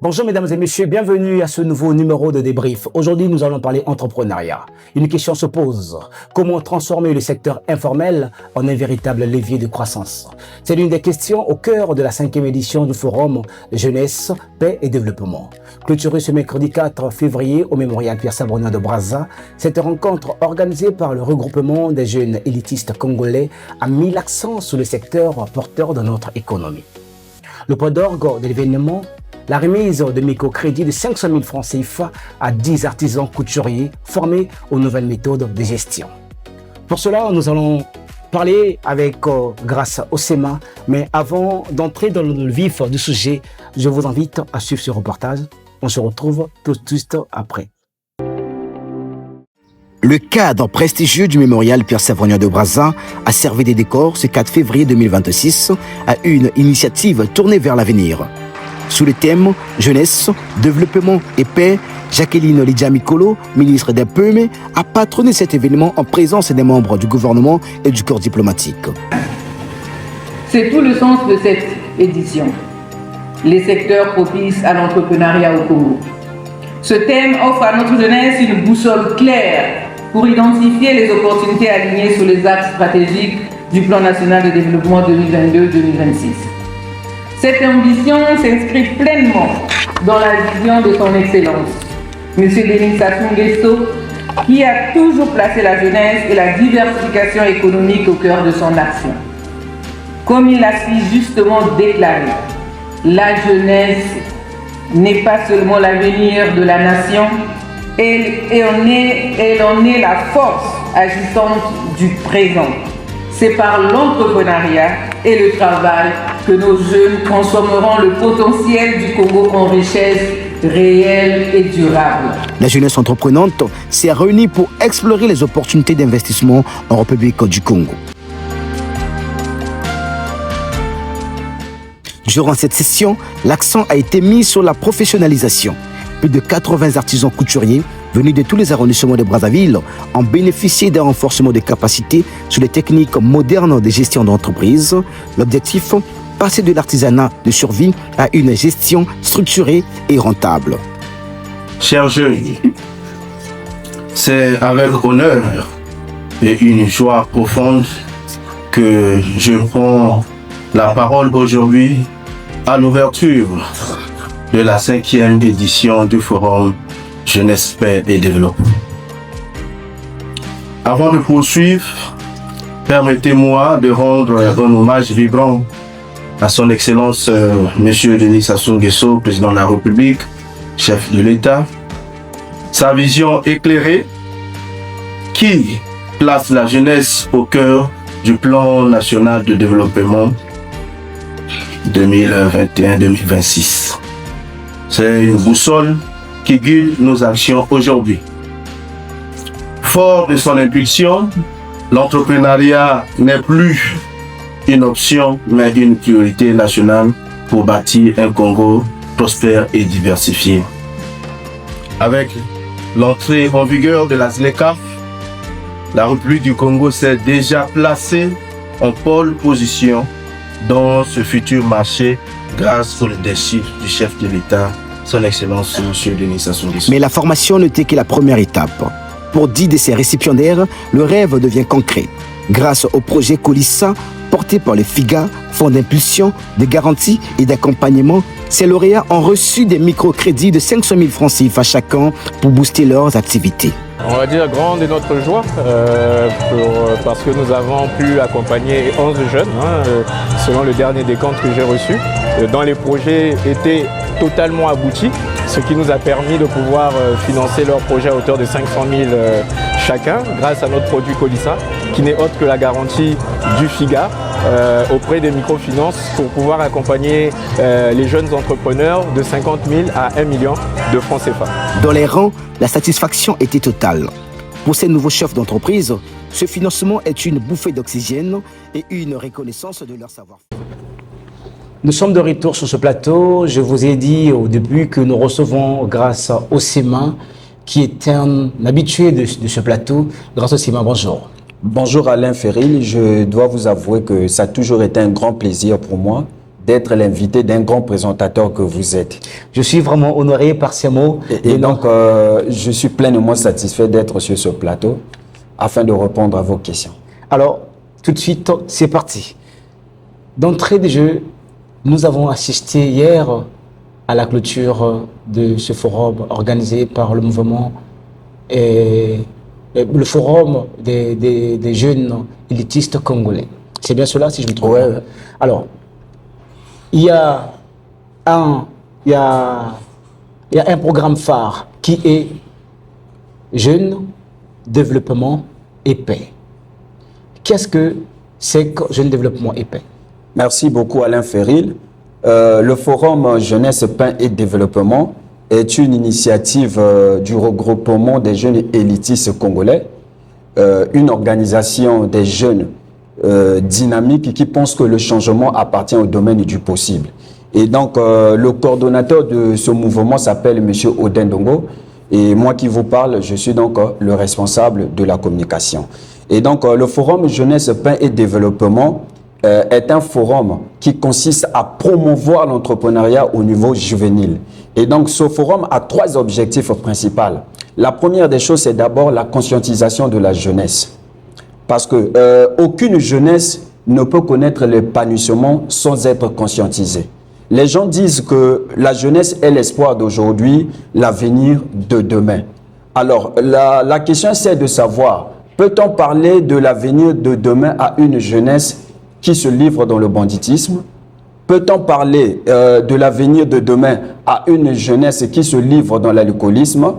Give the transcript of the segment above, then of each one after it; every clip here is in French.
Bonjour mesdames et messieurs, bienvenue à ce nouveau numéro de débrief. Aujourd'hui, nous allons parler entrepreneuriat. Une question se pose. Comment transformer le secteur informel en un véritable levier de croissance? C'est l'une des questions au cœur de la 5e édition du Forum Jeunesse, Paix et Développement. Clôturée ce mercredi 4 février au Mémorial Pierre-Savorgnan de Brazza, cette rencontre organisée par le regroupement des jeunes élitistes congolais a mis l'accent sur le secteur porteur de notre économie. Le point d'orgue de l'événement, la remise de microcrédits de 500 000 francs CFA à 10 artisans couturiers formés aux nouvelles méthodes de gestion. Pour cela, nous allons parler avec grâce au SEMA, mais avant d'entrer dans le vif du sujet, je vous invite à suivre ce reportage. On se retrouve tout de suite après. Le cadre prestigieux du mémorial Pierre-Savorgnan de Brazza a servi des décors ce 4 février 2026 à une initiative tournée vers l'avenir. Sous le thème Jeunesse, Développement et Paix, Jacqueline Lydia Mikolo, ministre des PME, a patronné cet événement en présence des membres du gouvernement et du corps diplomatique. C'est tout le sens de cette édition. Les secteurs propices à l'entrepreneuriat au Congo. Ce thème offre à notre jeunesse une boussole claire pour identifier les opportunités alignées sur les axes stratégiques du Plan national de développement 2022-2026. Cette ambition s'inscrit pleinement dans la vision de son Excellence, M. Denis Sassou Nguesso, qui a toujours placé la jeunesse et la diversification économique au cœur de son action. Comme il l'a si justement déclaré, la jeunesse n'est pas seulement l'avenir de la nation, elle en est la force agissante du présent. C'est par l'entrepreneuriat et le travail que nos jeunes transformeront le potentiel du Congo en richesse réelle et durable. La jeunesse entreprenante s'est réunie pour explorer les opportunités d'investissement en République du Congo. Durant cette session, l'accent a été mis sur la professionnalisation. Plus de 80 artisans couturiers venus de tous les arrondissements de Brazzaville ont bénéficié d'un renforcement des capacités sur les techniques modernes de gestion d'entreprise. L'objectif, passer de l'artisanat de survie à une gestion structurée et rentable. Chers jeunes, c'est avec honneur et une joie profonde que je prends la parole aujourd'hui à l'ouverture de la 5e édition du Forum Jeunesse, Paix et Développement. Avant de poursuivre, permettez-moi de rendre un hommage vibrant à son Excellence M. Denis Sassou Nguesso, président de la République, chef de l'État. Sa vision éclairée qui place la jeunesse au cœur du plan national de développement 2021-2026. C'est une boussole qui guide nos actions aujourd'hui. Fort de son impulsion, l'entrepreneuriat n'est plus une option, mais une priorité nationale pour bâtir un Congo prospère et diversifié. Avec l'entrée en vigueur de la ZLECAf, la République du Congo s'est déjà placée en pole position dans ce futur marché grâce au leadership du chef de l'État, son Excellence M. Denis Sassou Nguesso. Mais la formation n'était que la première étape. Pour 10 de ces récipiendaires, le rêve devient concret. Grâce au projet Colissa, porté par le FIGA, Fonds d'impulsion, de garantie et d'accompagnement, ces lauréats ont reçu des microcrédits de 500 000 francs CFA chacun pour booster leurs activités. On va dire grande est notre joie parce que nous avons pu accompagner 11 jeunes, selon le dernier décompte que j'ai reçu. Dont les projets étaient totalement aboutis, ce qui nous a permis de pouvoir financer leurs projets à hauteur de 500 000 chacun grâce à notre produit Colissa, qui n'est autre que la garantie du FIGA auprès des microfinances pour pouvoir accompagner les jeunes entrepreneurs de 50 000 à 1 million de francs CFA. Dans les rangs, la satisfaction était totale. Pour ces nouveaux chefs d'entreprise, ce financement est une bouffée d'oxygène et une reconnaissance de leur savoir-faire. Nous sommes de retour sur ce plateau. Je vous ai dit au début que nous recevons grâce au SEMA, qui est un habitué de ce plateau. Grâce au SEMA, bonjour. Bonjour Alain Ferril, je dois vous avouer que ça a toujours été un grand plaisir pour moi d'être l'invité d'un grand présentateur que vous êtes. Je suis vraiment honoré par ces mots. Et donc, je suis pleinement satisfait d'être sur ce plateau afin de répondre à vos questions. Alors, tout de suite, c'est parti. D'entrée de jeu, nous avons assisté hier à la clôture de ce forum organisé par le mouvement et le forum des jeunes élitistes congolais. C'est bien cela, si je me trompe pas. Ouais. Alors, il y a un programme phare qui est Jeunes, Développement et Paix. Qu'est-ce que c'est que Jeunes, Développement et Paix? Merci beaucoup Alain Ferril. Le Forum Jeunesse, Paix et Développement est une initiative du regroupement des jeunes élitistes congolais, une organisation des jeunes dynamiques qui pensent que le changement appartient au domaine du possible. Et donc, le coordonnateur de ce mouvement s'appelle M. Oden Dongo. Et moi qui vous parle, je suis donc le responsable de la communication. Et donc, le Forum Jeunesse, Paix et Développement est un forum qui consiste à promouvoir l'entrepreneuriat au niveau juvénile. Et donc, ce forum a 3 objectifs principaux. La première des choses, c'est d'abord la conscientisation de la jeunesse. Parce que aucune jeunesse ne peut connaître l'épanouissement sans être conscientisée. Les gens disent que la jeunesse est l'espoir d'aujourd'hui, l'avenir de demain. Alors, la question c'est de savoir, peut-on parler de l'avenir de demain à une jeunesse qui se livre dans le banditisme? Peut-on parler de l'avenir de demain à une jeunesse qui se livre dans l'alcoolisme?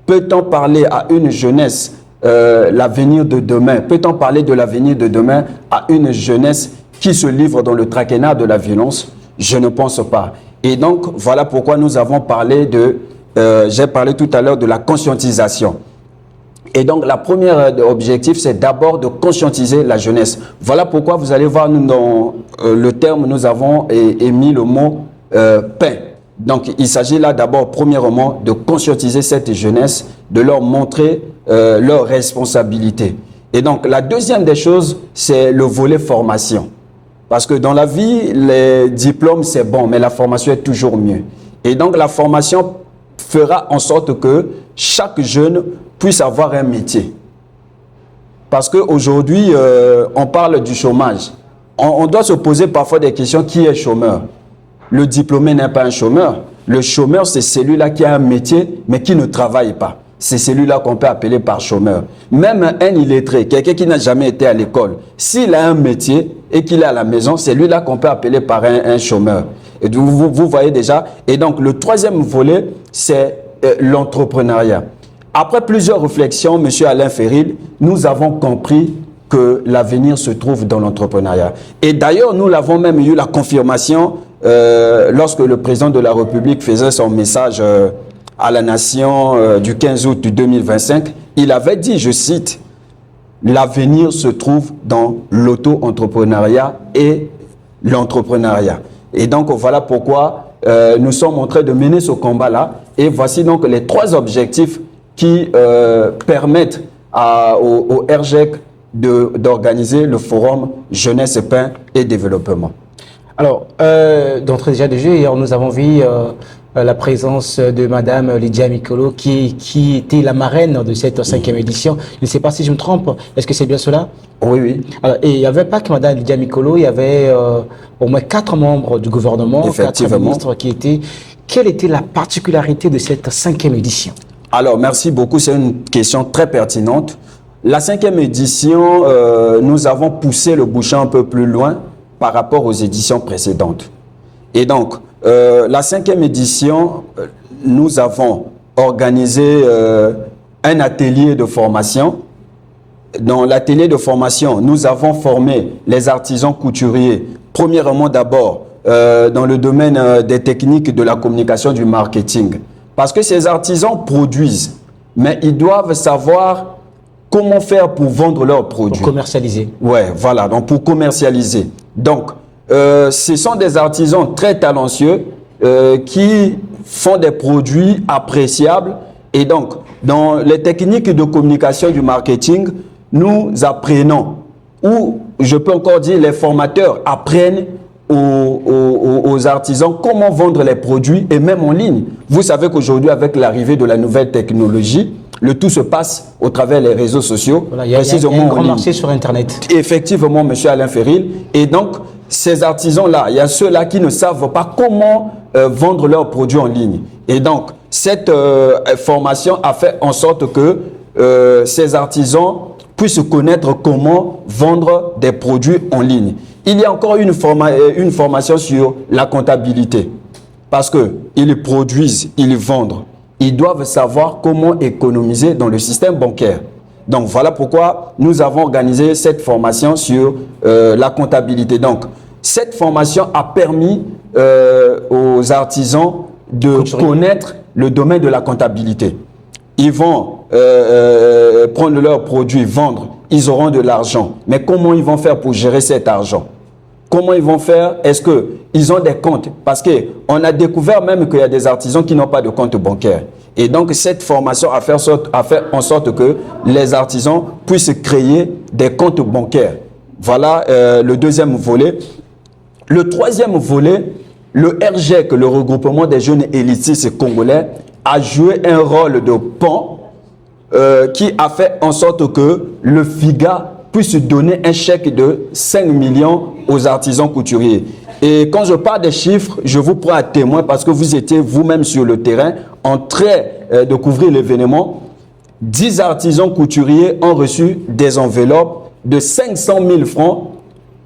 Peut-on parler à une jeunesse l'avenir de demain? Peut-on parler de l'avenir de demain à une jeunesse qui se livre dans le traquenard de la violence? Je ne pense pas. Et donc, voilà pourquoi nous avons parlé de... j'ai parlé tout à l'heure de la conscientisation. Et donc, la première objectif, c'est d'abord de conscientiser la jeunesse. Voilà pourquoi vous allez voir, nous, dans le terme, nous avons émis le mot paix. Donc, il s'agit là d'abord, premièrement, de conscientiser cette jeunesse, de leur montrer leurs responsabilités. Et donc, la deuxième des choses, c'est le volet formation. Parce que dans la vie, les diplômes, c'est bon, mais la formation est toujours mieux. Et donc, la formation fera en sorte que chaque jeune puisse avoir un métier. Parce qu'aujourd'hui, on parle du chômage. On doit se poser parfois des questions. Qui est chômeur? Le diplômé n'est pas un chômeur. Le chômeur, c'est celui-là qui a un métier, mais qui ne travaille pas. C'est celui-là qu'on peut appeler par chômeur. Même un illettré, quelqu'un qui n'a jamais été à l'école, s'il a un métier et qu'il est à la maison, c'est lui-là qu'on peut appeler par un chômeur. Et vous voyez déjà. Et donc, le troisième volet, c'est l'entrepreneuriat. Après plusieurs réflexions, M. Alain Ferril, nous avons compris que l'avenir se trouve dans l'entrepreneuriat. Et d'ailleurs, nous l'avons même eu la confirmation lorsque le président de la République faisait son message à la nation du 15 août 2025. Il avait dit, je cite, « L'avenir se trouve dans l'auto-entrepreneuriat et l'entrepreneuriat ». Et donc, voilà pourquoi nous sommes en train de mener ce combat-là. Et voici donc les 3 objectifs qui permettent au RGEC d'organiser le forum Jeunesse, Paix et Développement. Alors, d'entrée déjà de jeu, hier, nous avons vu la présence de Madame Lydia Mikolo qui était la marraine de cette 5e édition. Je ne sais pas si je me trompe. Est-ce que c'est bien cela? Oui, oui. Alors, et il n'y avait pas que Madame Lydia Mikolo, il y avait au moins 4 membres du gouvernement, 4 ministres qui étaient. Quelle était la particularité de cette 5e édition? Alors, merci beaucoup. C'est une question très pertinente. La 5e édition, nous avons poussé le bouchon un peu plus loin par rapport aux éditions précédentes. Et donc, la 5e édition, nous avons organisé un atelier de formation. Dans l'atelier de formation, nous avons formé les artisans couturiers, premièrement d'abord dans le domaine des techniques de la communication, du marketing. Parce que ces artisans produisent, mais ils doivent savoir comment faire pour vendre leurs produits. Pour commercialiser. Ouais, voilà, donc pour commercialiser. Donc, ce sont des artisans très talentueux qui font des produits appréciables. Et donc, dans les techniques de communication du marketing, nous apprenons, ou je peux encore dire les formateurs apprennent aux artisans comment vendre les produits et même en ligne. Vous savez qu'aujourd'hui, avec l'arrivée de la nouvelle technologie, le tout se passe au travers des réseaux sociaux. Voilà, il y a un grand marché sur Internet. Effectivement, M. Alain Ferril. Et donc, ces artisans-là, il y a ceux-là qui ne savent pas comment vendre leurs produits en ligne. Et donc, cette formation a fait en sorte que ces artisans puissent connaître comment vendre des produits en ligne. Il y a encore une formation sur la comptabilité. Parce qu'ils produisent, ils vendent. Ils doivent savoir comment économiser dans le système bancaire. Donc, voilà pourquoi nous avons organisé cette formation sur la comptabilité. Donc, cette formation a permis aux artisans de connaître le domaine de la comptabilité. Ils vont prendre leurs produits, vendre, ils auront de l'argent. Mais comment ils vont faire pour gérer cet argent? Comment ils vont faire? Est-ce qu'ils ont des comptes? Parce qu'on a découvert même qu'il y a des artisans qui n'ont pas de compte bancaire. Et donc, cette formation a fait en sorte que les artisans puissent créer des comptes bancaires. Voilà le deuxième volet. Le troisième volet, le RGEC, le regroupement des jeunes élitistes congolais, a joué un rôle de pont qui a fait en sorte que le FIGA puisse donner un chèque de 5 millions aux artisans couturiers. Et quand je parle des chiffres, je vous prends à témoin parce que vous étiez vous-même sur le terrain en train de couvrir l'événement. 10 artisans couturiers ont reçu des enveloppes de 500 000 francs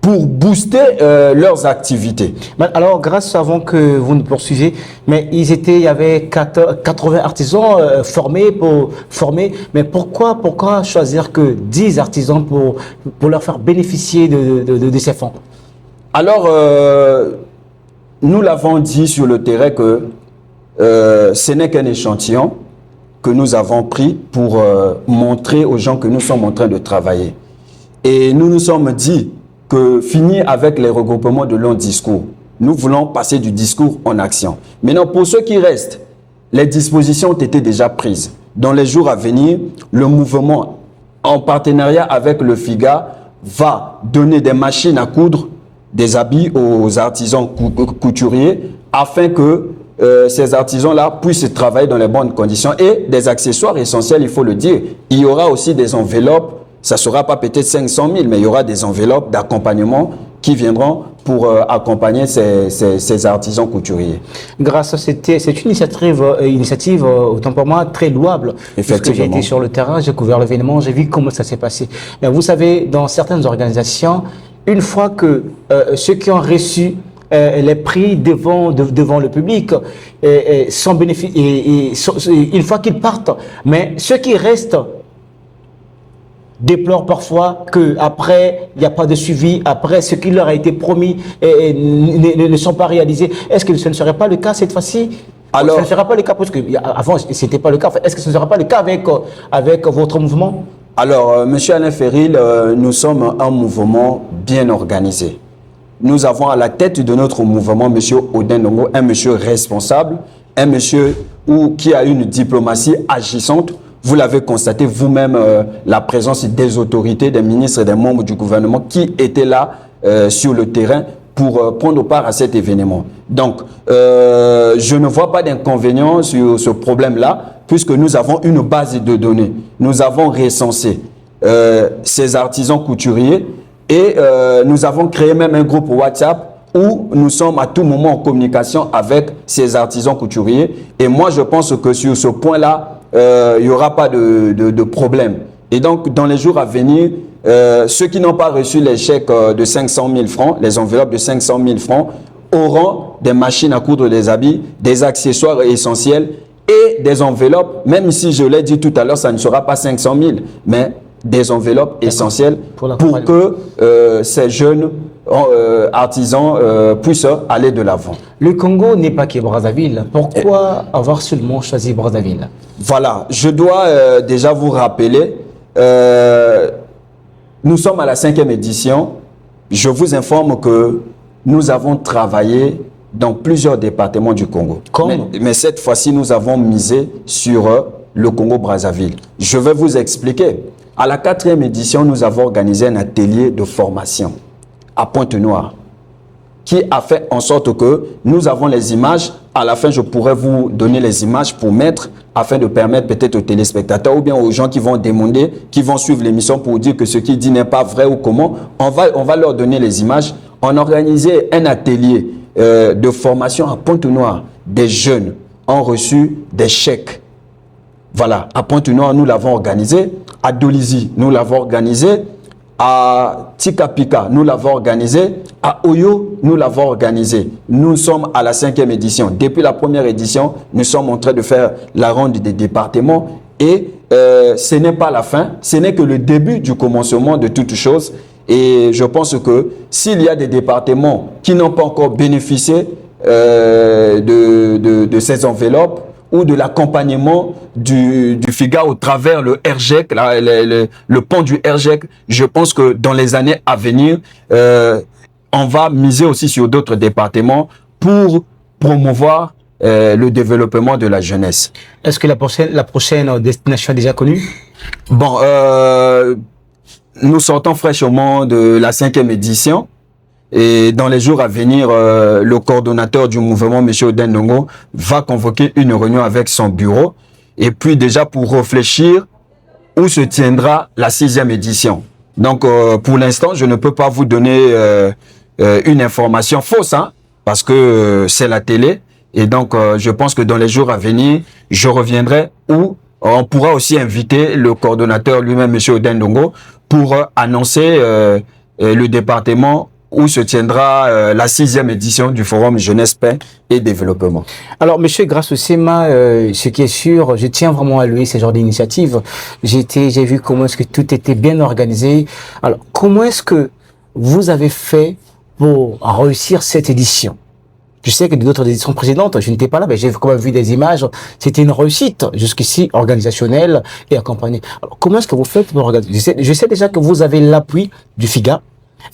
pour booster leurs activités. Alors, grâce avant que vous nous poursuiviez, mais il y avait 80 artisans formés. Mais pourquoi choisir que 10 artisans pour leur faire bénéficier de ces fonds? Alors, nous l'avons dit sur le terrain que ce n'est qu'un échantillon que nous avons pris pour montrer aux gens que nous sommes en train de travailler. Et nous nous sommes dit que fini avec les regroupements de longs discours. Nous voulons passer du discours en action. Maintenant, pour ceux qui restent, les dispositions ont été déjà prises. Dans les jours à venir, le mouvement, en partenariat avec le FIGA, va donner des machines à coudre, des habits aux artisans couturiers, afin que ces artisans-là puissent travailler dans les bonnes conditions. Et des accessoires essentiels, il faut le dire. Il y aura aussi des enveloppes. Ça ne sera pas peut-être 500 000, mais il y aura des enveloppes d'accompagnement qui viendront pour accompagner ces artisans couturiers. Grâce à cette initiative, autant pour moi, très louable. Effectivement. J'ai été sur le terrain, j'ai couvert l'événement, j'ai vu comment ça s'est passé. Mais vous savez, dans certaines organisations, une fois que ceux qui ont reçu les prix devant le public sont bénéficiés, une fois qu'ils partent, mais ceux qui restent déplorent parfois qu'après, il n'y a pas de suivi, après ce qui leur a été promis ne sont pas réalisés. Est-ce que ce ne serait pas le cas cette fois-ci? Alors, ce ne sera pas le cas, parce qu'avant, ce n'était pas le cas. Est-ce que ce ne sera pas le cas avec votre mouvement? Alors, M. Alain Ferril, nous sommes un mouvement bien organisé. Nous avons à la tête de notre mouvement M. Odin Ndongo, un monsieur responsable, un monsieur qui a une diplomatie agissante. Vous l'avez constaté vous-même, la présence des autorités, des ministres et des membres du gouvernement qui étaient là sur le terrain pour prendre part à cet événement. Donc, je ne vois pas d'inconvénient sur ce problème-là, puisque nous avons une base de données. Nous avons recensé ces artisans couturiers et nous avons créé même un groupe WhatsApp où nous sommes à tout moment en communication avec ces artisans couturiers. Et moi, je pense que sur ce point-là, il n'y aura pas de problème. Et donc, dans les jours à venir, ceux qui n'ont pas reçu les chèques de 500 000 francs, les enveloppes de 500 000 francs, auront des machines à coudre des habits, des accessoires essentiels et des enveloppes, même si je l'ai dit tout à l'heure, ça ne sera pas 500 000, mais des enveloppes essentielles pour que ces jeunes artisans puissent aller de l'avant. Le Congo n'est pas que Brazzaville. Pourquoi avoir seulement choisi Brazzaville? Voilà, je dois déjà vous rappeler, nous sommes à la 5e édition. Je vous informe que nous avons travaillé dans plusieurs départements du Congo. Mais cette fois-ci, nous avons misé sur le Congo-Brazzaville. Je vais vous expliquer. À la 4e édition, nous avons organisé un atelier de formation à Pointe-Noire. qui a fait en sorte que nous avons les images. À la fin, je pourrais vous donner les images pour mettre, afin de permettre peut-être aux téléspectateurs ou bien aux gens qui vont demander, qui vont suivre l'émission pour dire que ce qu'il dit n'est pas vrai ou comment. On va leur donner les images. On a organisé un atelier de formation à Pointe-Noire. Des jeunes ont reçu des chèques. Voilà, à Pointe-Noire, nous l'avons organisé. À Dolisie, nous l'avons organisé. À Tikapika, nous l'avons organisé. À Oyo, nous l'avons organisé. Nous sommes à la 5e édition. Depuis la première édition, nous sommes en train de faire la ronde des départements. Et ce n'est pas la fin, ce n'est que le début du commencement de toutes choses. Et je pense que s'il y a des départements qui n'ont pas encore bénéficié de ces enveloppes, ou de l'accompagnement du FIGA au travers le RGEC, le pont du RGEC, je pense que dans les années à venir, on va miser aussi sur d'autres départements pour promouvoir le développement de la jeunesse. Est-ce que la prochaine destination est déjà connue? Bon, nous sortons fraîchement de la 5e édition. Et dans les jours à venir, le coordonnateur du mouvement, M. Oden Ndongo, va convoquer une réunion avec son bureau. Et puis déjà pour réfléchir où se tiendra la 6e édition. Donc pour l'instant, je ne peux pas vous donner une information fausse, hein, parce que c'est la télé. Et donc je pense que dans les jours à venir, je reviendrai où on pourra aussi inviter le coordonnateur lui-même, M. Oden Ndongo, pour annoncer le département où se tiendra la 6e édition du Forum Jeunesse, Paix et Développement. Alors, Monsieur Grasso Sema, ce qui est sûr, je tiens vraiment à louer ce genre d'initiative. J'ai vu comment est-ce que tout était bien organisé. Alors, comment est-ce que vous avez fait pour réussir cette édition? Je sais que d'autres éditions précédentes, je n'étais pas là, mais j'ai quand même vu des images. C'était une réussite, jusqu'ici, organisationnelle et accompagnée. Alors, comment est-ce que vous faites pour organiser? Je sais déjà que vous avez l'appui du FIGA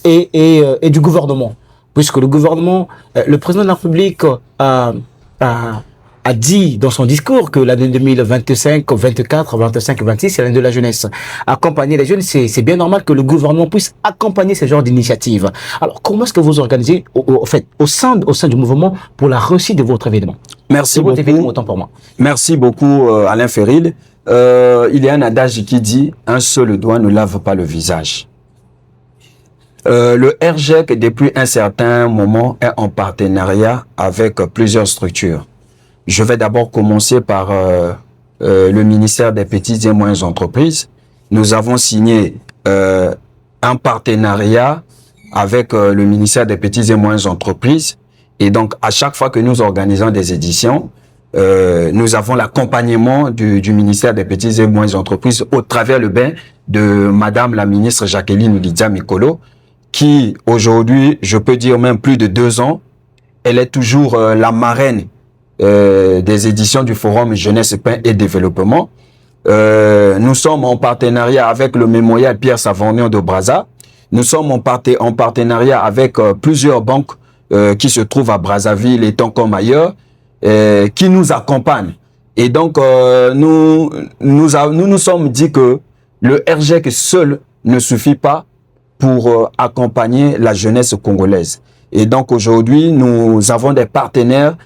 et du gouvernement, puisque le gouvernement, le président de la République a dit dans son discours que l'année 2025, 24, 25 et 26, c'est l'année de la jeunesse. Accompagner les jeunes, c'est bien normal que le gouvernement puisse accompagner ce genre d'initiative. Alors, comment est-ce que vous organisez, au sein du mouvement pour la réussite de votre événement? Merci beaucoup. Événement, autant pour moi. Merci beaucoup, Alain Ferril. Il y a un adage qui dit « Un seul doigt ne lave pas le visage ». Le RGEC, depuis un certain moment, est en partenariat avec plusieurs structures. Je vais d'abord commencer par le ministère des Petites et Moyennes Entreprises. Nous avons signé un partenariat avec le ministère des Petites et Moyennes Entreprises. Et donc, à chaque fois que nous organisons des éditions, nous avons l'accompagnement du ministère des Petites et Moyennes Entreprises au travers le bain de Madame la ministre Jacqueline Oulidia Mikolo, qui aujourd'hui, je peux dire même plus de 2 ans, elle est toujours la marraine des éditions du Forum Jeunesse, Paix et Développement. Nous sommes en partenariat avec le mémorial Pierre Savonian de Brazza. Nous sommes en partenariat avec plusieurs banques qui se trouvent à Brazzaville et tant comme ailleurs, qui nous accompagnent. Et donc, nous sommes dit que le RGEC seul ne suffit pas pour accompagner la jeunesse congolaise. Et donc aujourd'hui, nous avons des partenaires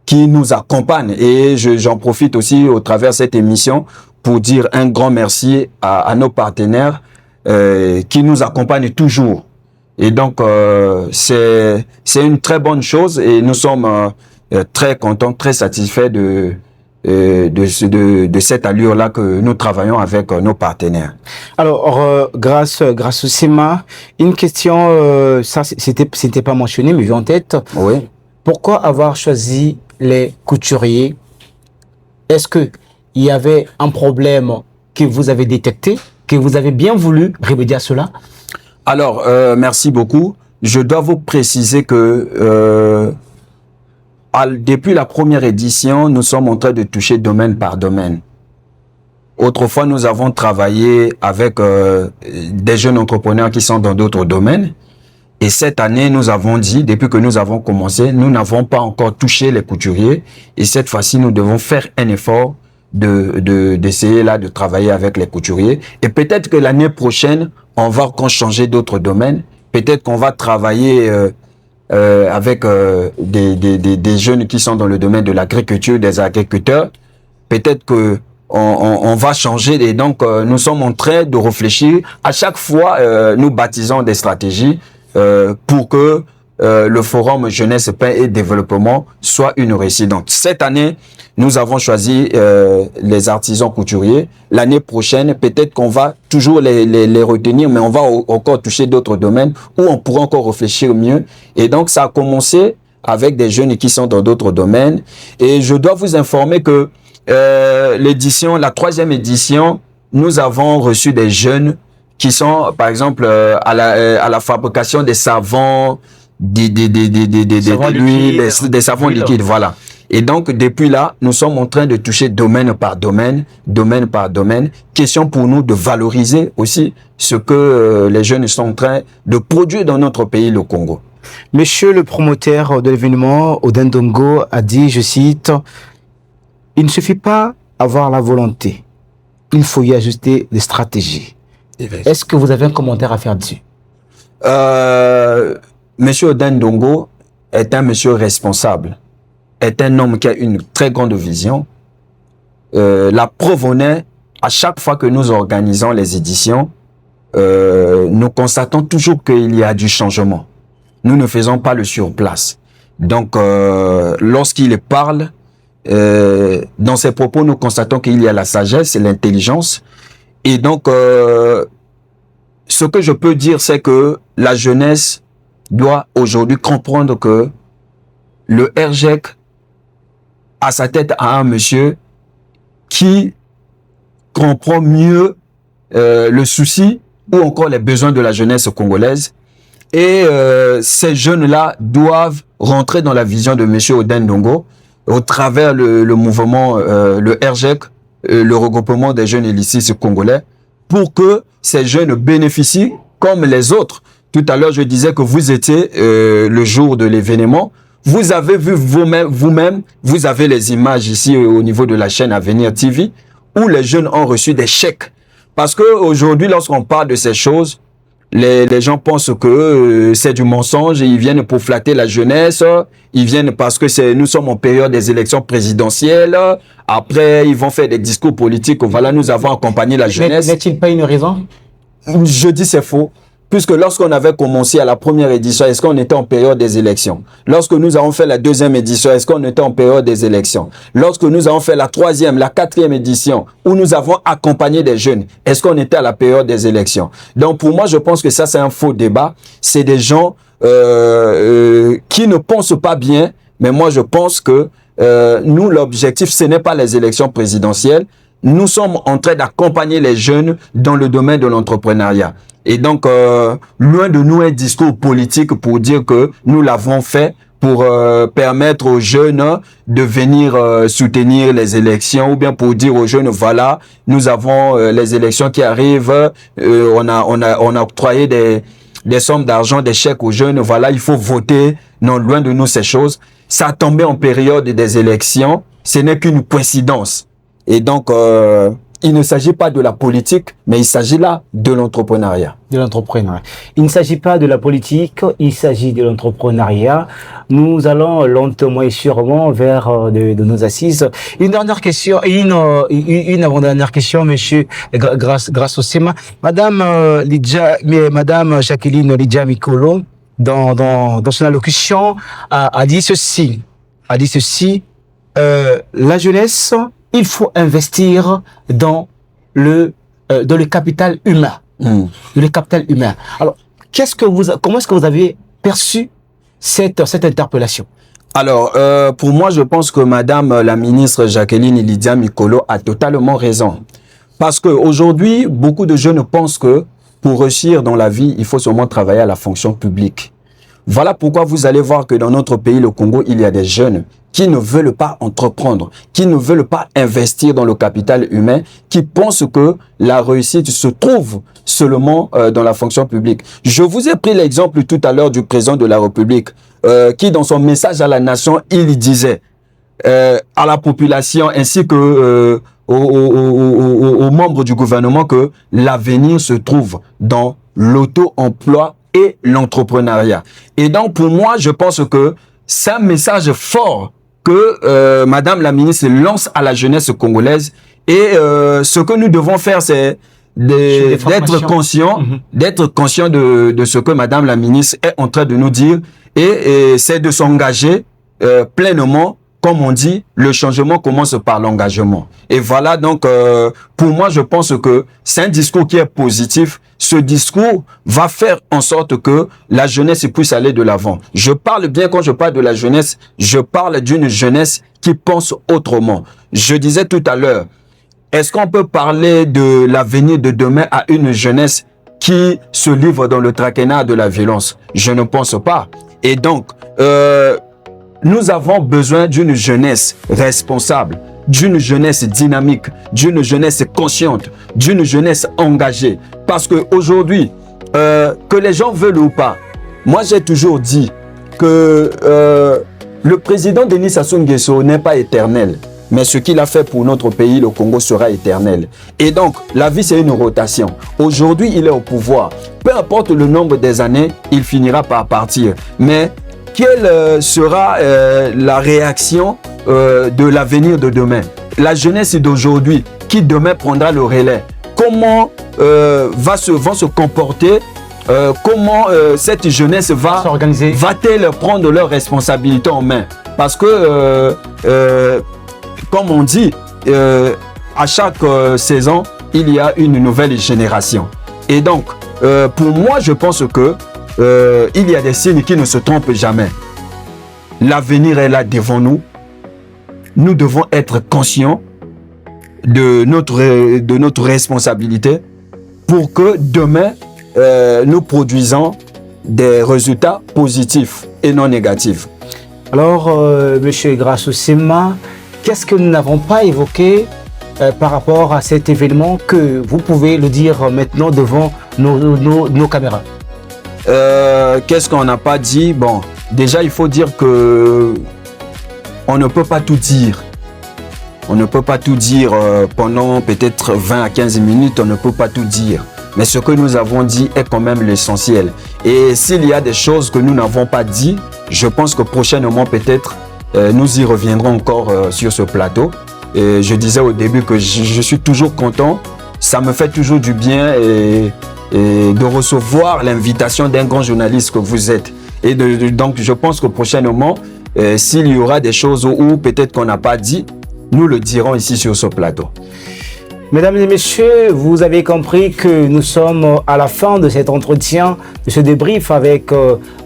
qui nous accompagnent. Et j'en profite aussi au travers de cette émission pour dire un grand merci à nos partenaires qui nous accompagnent toujours. Et donc, c'est une très bonne chose et nous sommes très contents, très satisfaits de cette allure-là que nous travaillons avec nos partenaires. Alors, grâce au CEMA, une question, ça c'était pas mentionné, mais vu en tête. Oui. Pourquoi avoir choisi les couturiers? Est-ce que il y avait un problème que vous avez détecté, que vous avez bien voulu remédier à cela? Alors, merci beaucoup. Je dois vous préciser que depuis la première édition, nous sommes en train de toucher domaine par domaine. Autrefois, nous avons travaillé avec des jeunes entrepreneurs qui sont dans d'autres domaines. Et cette année, nous avons dit, depuis que nous avons commencé, nous n'avons pas encore touché les couturiers. Et cette fois-ci, nous devons faire un effort d'essayer là de travailler avec les couturiers. Et peut-être que l'année prochaine, on va encore changer d'autres domaines. Peut-être qu'on va travailler avec des jeunes qui sont dans le domaine de l'agriculture, des agriculteurs. Peut-être que on va changer et donc nous sommes en train de réfléchir. À chaque fois, nous baptisons des stratégies pour que le forum jeunesse, paix et développement soit une réussite. Donc cette année, nous avons choisi les artisans couturiers. L'année prochaine, peut-être qu'on va toujours les retenir, mais on va encore toucher d'autres domaines où on pourra encore réfléchir mieux. Et donc ça a commencé avec des jeunes qui sont dans d'autres domaines. Et je dois vous informer que l'édition, la 3e édition, nous avons reçu des jeunes qui sont, par exemple, à la fabrication des savons, des savons liquides, voilà. Et donc, depuis là, nous sommes en train de toucher domaine par domaine, question pour nous de valoriser aussi ce que les jeunes sont en train de produire dans notre pays, le Congo. Monsieur le promoteur de l'événement, Oden Ndongo, a dit, je cite, « Il ne suffit pas d'avoir la volonté, il faut y ajuster des stratégies. » Est-ce que vous avez un commentaire à faire dessus? Monsieur Oden Ndongo est un monsieur responsable, est un homme qui a une très grande vision. La preuve en est, à chaque fois que nous organisons les éditions, nous constatons toujours qu'il y a du changement. Nous ne faisons pas le surplace. Donc, lorsqu'il parle, dans ses propos, nous constatons qu'il y a la sagesse et l'intelligence. Et donc, ce que je peux dire, c'est que la jeunesse doit aujourd'hui comprendre que le RGEC à sa tête à un monsieur qui comprend mieux le souci ou encore les besoins de la jeunesse congolaise. Et ces jeunes-là doivent rentrer dans la vision de monsieur Oden Ndongo au travers le mouvement, le RGEC, le regroupement des jeunes élitistes congolais, pour que ces jeunes bénéficient comme les autres. Tout à l'heure, je disais que vous étiez le jour de l'événement. Vous avez vu vous-même, vous avez les images ici au niveau de la chaîne Avenir TV, où les jeunes ont reçu des chèques. Parce que aujourd'hui, lorsqu'on parle de ces choses, les gens pensent que c'est du mensonge, et ils viennent pour flatter la jeunesse, ils viennent parce que nous sommes en période des élections présidentielles, après ils vont faire des discours politiques, voilà, nous avons accompagné la jeunesse. N'est-il pas une raison? Je dis c'est faux. Puisque lorsqu'on avait commencé à la première édition, est-ce qu'on était en période des élections? Lorsque nous avons fait la 2e édition, est-ce qu'on était en période des élections? Lorsque nous avons fait la 3e, la 4e édition, où nous avons accompagné des jeunes, est-ce qu'on était à la période des élections? Donc pour moi, je pense que ça, c'est un faux débat. C'est des gens qui ne pensent pas bien, mais moi, je pense que nous, l'objectif, ce n'est pas les élections présidentielles. Nous sommes en train d'accompagner les jeunes dans le domaine de l'entrepreneuriat. Et donc, loin de nous un discours politique pour dire que nous l'avons fait pour permettre aux jeunes de venir soutenir les élections, ou bien pour dire aux jeunes, voilà, nous avons les élections qui arrivent, on a octroyé des sommes d'argent, des chèques aux jeunes, voilà, il faut voter. Non, loin de nous ces choses. Ça a tombé en période des élections, ce n'est qu'une coïncidence. Et donc, il ne s'agit pas de la politique, mais il s'agit là de l'entrepreneuriat. De l'entrepreneuriat. Il ne s'agit pas de la politique, il s'agit de l'entrepreneuriat. Nous allons lentement et sûrement vers de nos assises. Une dernière question, une avant-dernière question, monsieur, grâce au CEMA. Madame Jacqueline Lydia Mikolo, dans son allocution, a dit ceci. La jeunesse, il faut investir dans le capital humain. Le capital humain. Alors, comment est-ce que vous avez perçu cette interpellation? Alors, pour moi, je pense que Madame la ministre Jacqueline Lydia Mikolo a totalement raison. Parce que aujourd'hui, beaucoup de jeunes pensent que pour réussir dans la vie, il faut seulement travailler à la fonction publique. Voilà pourquoi vous allez voir que dans notre pays, le Congo, il y a des jeunes qui ne veulent pas entreprendre, qui ne veulent pas investir dans le capital humain, qui pensent que la réussite se trouve seulement dans la fonction publique. Je vous ai pris l'exemple tout à l'heure du président de la République, qui dans son message à la nation, il disait à la population ainsi que aux membres du gouvernement que l'avenir se trouve dans l'auto-emploi et l'entrepreneuriat. Et donc, pour moi, je pense que c'est un message fort que Madame la ministre lance à la jeunesse congolaise. Et ce que nous devons faire, c'est d'être conscient, de ce que Madame la ministre est en train de nous dire, et c'est de s'engager pleinement. Comme on dit, le changement commence par l'engagement. Et voilà, donc, pour moi, je pense que c'est un discours qui est positif. Ce discours va faire en sorte que la jeunesse puisse aller de l'avant. Je parle bien, quand je parle de la jeunesse, je parle d'une jeunesse qui pense autrement. Je disais tout à l'heure, est-ce qu'on peut parler de l'avenir de demain à une jeunesse qui se livre dans le traquenard de la violence? Je ne pense pas. Et donc, nous avons besoin d'une jeunesse responsable, d'une jeunesse dynamique, d'une jeunesse consciente, d'une jeunesse engagée. Parce qu'aujourd'hui, que les gens veulent ou pas, moi j'ai toujours dit que le président Denis Sassou Nguesso n'est pas éternel. Mais ce qu'il a fait pour notre pays, le Congo, sera éternel. Et donc, la vie, c'est une rotation. Aujourd'hui, il est au pouvoir. Peu importe le nombre des années, il finira par partir. Mais quelle sera la réaction de l'avenir de demain? La jeunesse d'aujourd'hui, qui demain prendra le relais? Comment vont se comporter? Comment cette jeunesse va-t-elle prendre leurs responsabilités en main? Parce que, comme on dit, à chaque saison, il y a une nouvelle génération. Et donc, pour moi, je pense que il y a des signes qui ne se trompent jamais. L'avenir est là devant nous. Nous devons être conscients de notre responsabilité pour que demain, nous produisons des résultats positifs et non négatifs. Alors, Monsieur Grasso Sima, qu'est-ce que nous n'avons pas évoqué par rapport à cet événement que vous pouvez le dire maintenant devant nos caméras? Qu'est-ce qu'on n'a pas dit? Bon, déjà, il faut dire que on ne peut pas tout dire. On ne peut pas tout dire pendant peut-être 20 à 15 minutes, on ne peut pas tout dire. Mais ce que nous avons dit est quand même l'essentiel. Et s'il y a des choses que nous n'avons pas dit, je pense que prochainement, peut-être, nous y reviendrons encore sur ce plateau. Et je disais au début que je suis toujours content. Ça me fait toujours du bien et de recevoir l'invitation d'un grand journaliste que vous êtes. Et donc, je pense que prochainement, s'il y aura des choses où peut-être qu'on n'a pas dit, nous le dirons ici sur ce plateau. Mesdames et messieurs, vous avez compris que nous sommes à la fin de cet entretien, de ce débrief avec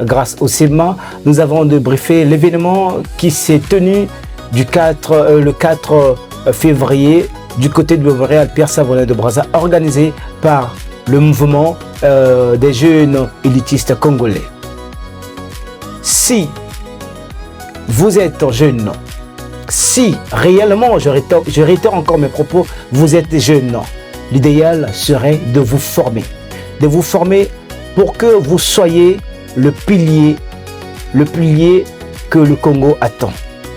Grasso Sima. Nous avons débriefé l'événement qui s'est tenu le 4 février du côté de Montréal, Pierre Savolin de Brazza, organisé par le mouvement des jeunes élitistes congolais. Si vous êtes jeune, si réellement, je réitère encore mes propos, vous êtes jeune, l'idéal serait de vous former pour que vous soyez le pilier que le Congo attend.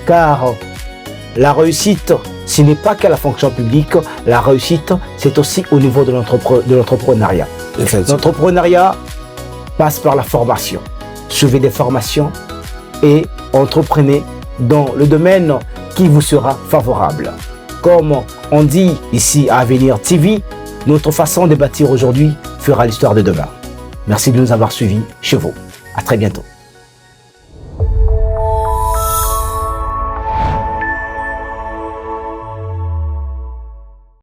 Car la réussite, ce n'est pas qu'à la fonction publique, la réussite, c'est aussi au niveau de l'entrepreneuriat. L'entrepreneuriat passe par la formation. Suivez des formations et entreprenez dans le domaine qui vous sera favorable. Comme on dit ici à Avenir TV, notre façon de bâtir aujourd'hui fera l'histoire de demain. Merci de nous avoir suivis chez vous. À très bientôt.